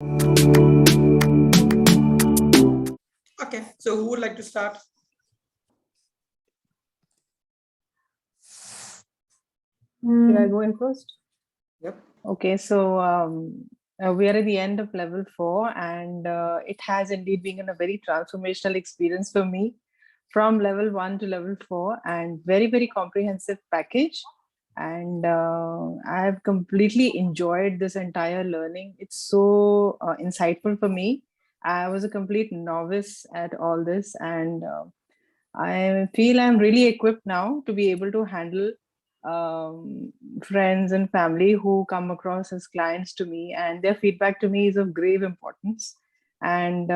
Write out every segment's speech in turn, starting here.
Okay, so who would like to start? Should I go in first? Yep. Okay, so we are at the end of level 4, and it has indeed been a very transformational experience for me from level 1 to level 4, and very, very comprehensive package. And I have completely enjoyed this entire learning. It's so insightful for me. I was a complete novice at all this, and I feel I'm really equipped now to be able to handle friends and family who come across as clients to me, and their feedback to me is of grave importance. And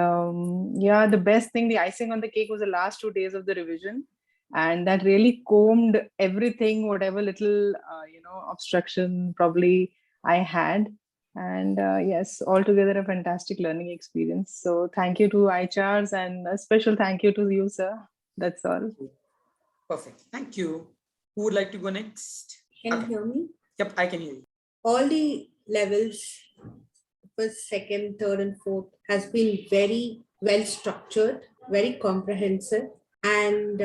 yeah, the best thing, the icing on the cake, was the last 2 days of the revision, and that really combed everything, whatever little obstruction probably I had. And yes, altogether a fantastic learning experience. So thank you to Ichars, and a special thank you to you, sir. That's all. Perfect. Thank you. Who would like to go next? Can you hear me? Yep, I can hear you. All the levels, first, second, third, and fourth, has been very well structured, very comprehensive, and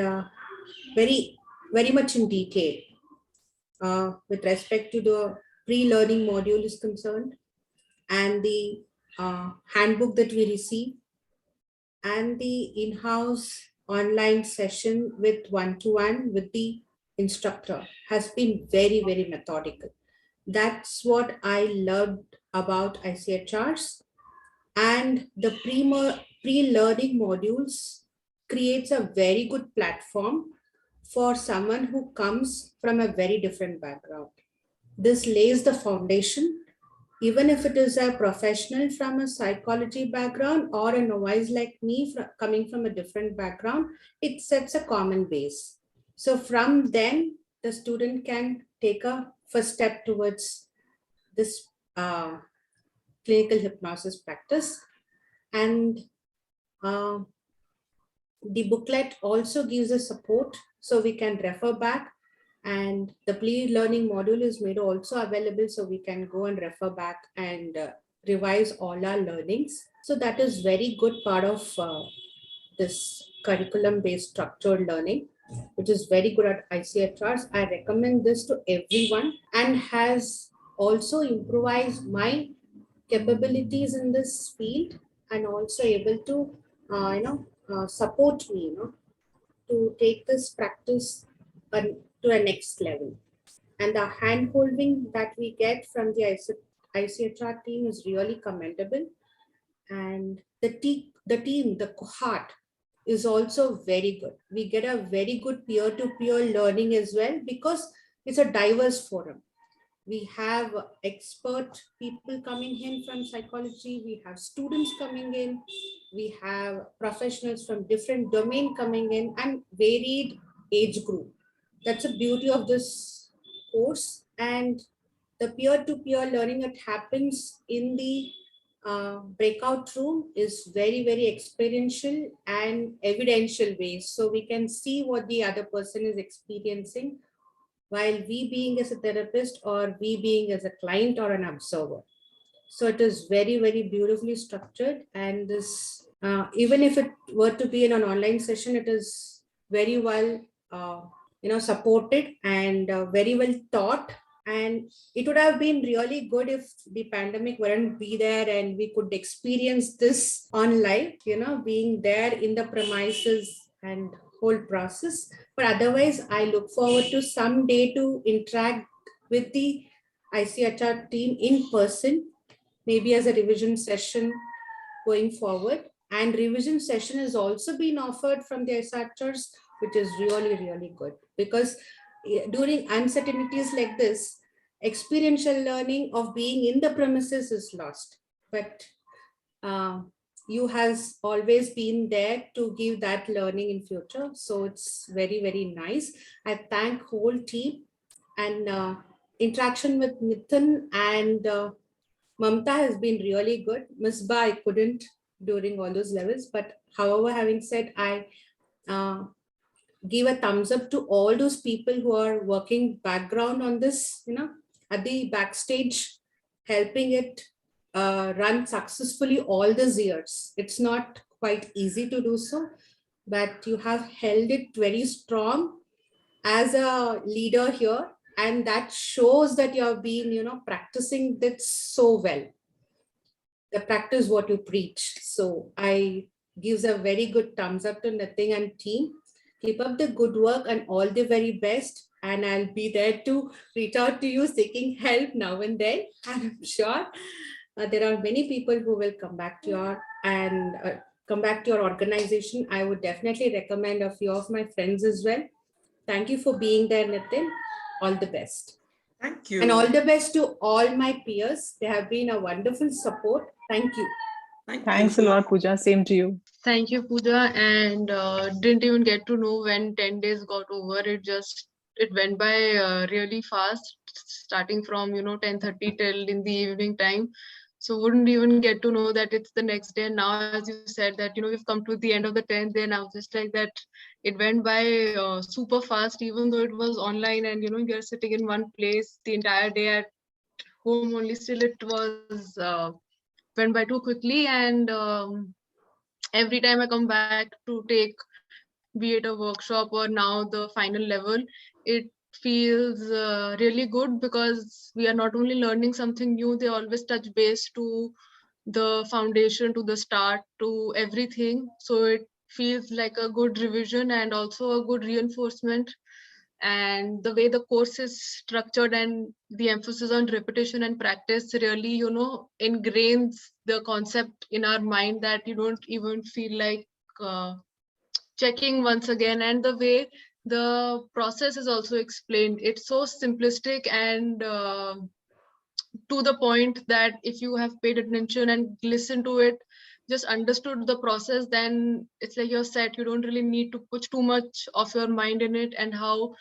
very, very much in detail. With respect to the pre-learning module is concerned, and the handbook that we receive, and the in-house online session with one-to-one with the instructor has been very, very methodical. That's what I loved about ICHRs. And the pre-learning modules creates a very good platform for someone who comes from a very different background. This lays the foundation, even if it is a professional from a psychology background or a novice like me coming from a different background, it sets a common base. So from then, the student can take a first step towards this clinical hypnosis practice. And the booklet also gives us support, so we can refer back, and the pre-learning module is made also available, so we can go and refer back and revise all our learnings. So that is very good part of this curriculum-based structured learning, which is very good at ICHRs. I recommend this to everyone, and has also improvised my capabilities in this field, and also able to support me to take this practice to a next level. And the hand holding that we get from the ICHR team is really commendable. And the team, the cohort, is also very good. We get a very good peer-to-peer learning as well, because it's a diverse forum. We have expert people coming in from psychology, we have students coming in, we have professionals from different domain coming in, and varied age group. That's the beauty of this course. And the peer-to-peer learning that happens in the breakout room is very, very experiential and evidential ways. So we can see what the other person is experiencing, while we being as a therapist, or we being as a client or an observer. So it is very, very beautifully structured. And this, even if it were to be in an online session, it is very well, supported, and very well taught. And it would have been really good if the pandemic wouldn't be there and we could experience this on live, being there in the premises and whole process. But otherwise, I look forward to someday to interact with the ICHR team in person, maybe as a revision session going forward. And revision session has also been offered from the ICHRs, which is really, really good, because during uncertainties like this, experiential learning of being in the premises is lost. But you has always been there to give that learning in future. So it's very, very nice. I thank whole team, and interaction with Mithun and Mamta has been really good. Miss Ba, I couldn't during all those levels, but however, having said, I give a thumbs up to all those people who are working background on this, at the backstage, helping it run successfully all these years. It's not quite easy to do so, but you have held it very strong as a leader here. And that shows that you have been, practicing that so well. The practice what you preach. So I gives a very good thumbs up to Nitin and team. Keep up the good work and all the very best. And I'll be there to reach out to you seeking help now and then. And I'm sure there are many people who will come back to your organization. I would definitely recommend a few of my friends as well. Thank you for being there, Nitin. All the best. Thank you. And all the best to all my peers. They have been a wonderful support. Thank you. Thanks a lot, Pooja. Same to you. Thank you, Pooja. And didn't even get to know when 10 days got over. It went by really fast, starting from 10:30 till in the evening time. So wouldn't even get to know that it's the next day. And now, as you said that we've come to the end of the 10th day, now just like that, it went by super fast, even though it was online and you're sitting in one place the entire day at home only. Still, it was went by too quickly. And every time I come back to take, be it a workshop or now the final level, it feels really good, because we are not only learning something new, they always touch base to the foundation, to the start, to everything. So it feels like a good revision and also a good reinforcement. And the way the course is structured and the emphasis on repetition and practice really ingrains the concept in our mind, that you don't even feel like checking once again. And the way the process is also explained, it's so simplistic and to the point, that if you have paid attention and listened to it, just understood the process, then it's like you're set. You don't really need to put too much of your mind in it. And how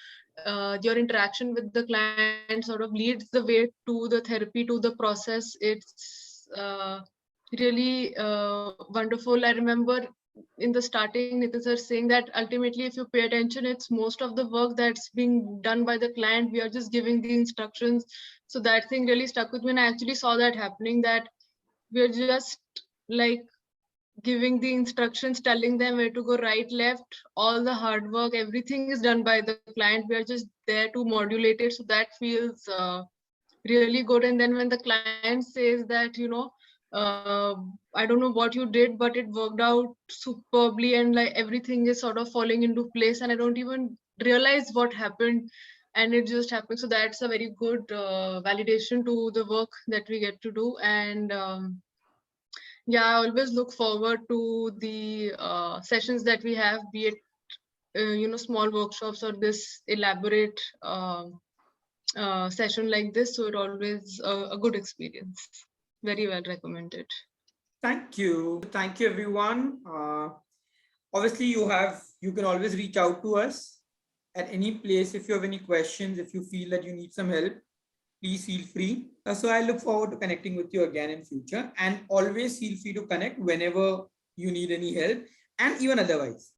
your interaction with the client sort of leads the way to the therapy, to the process. It's really wonderful. I remember in the starting, Nitin sir saying that ultimately, if you pay attention, it's most of the work that's being done by the client. We are just giving the instructions. So that thing really stuck with me. And I actually saw that happening, that we're just like giving the instructions, telling them where to go, right, left, all the hard work, everything is done by the client. We are just there to modulate it. So that feels really good. And then when the client says that, I don't know what you did, but it worked out superbly, and like everything is sort of falling into place, and I don't even realize what happened, and it just happened. So that's a very good validation to the work that we get to do. And yeah, I always look forward to the sessions that we have, be it small workshops or this elaborate session like this. So it always a good experience. Very well recommended. Thank you everyone. Obviously you can always reach out to us at any place. If you have any questions, if you feel that you need some help, please feel free. So I look forward to connecting with you again in future, and always feel free to connect whenever you need any help, and even otherwise.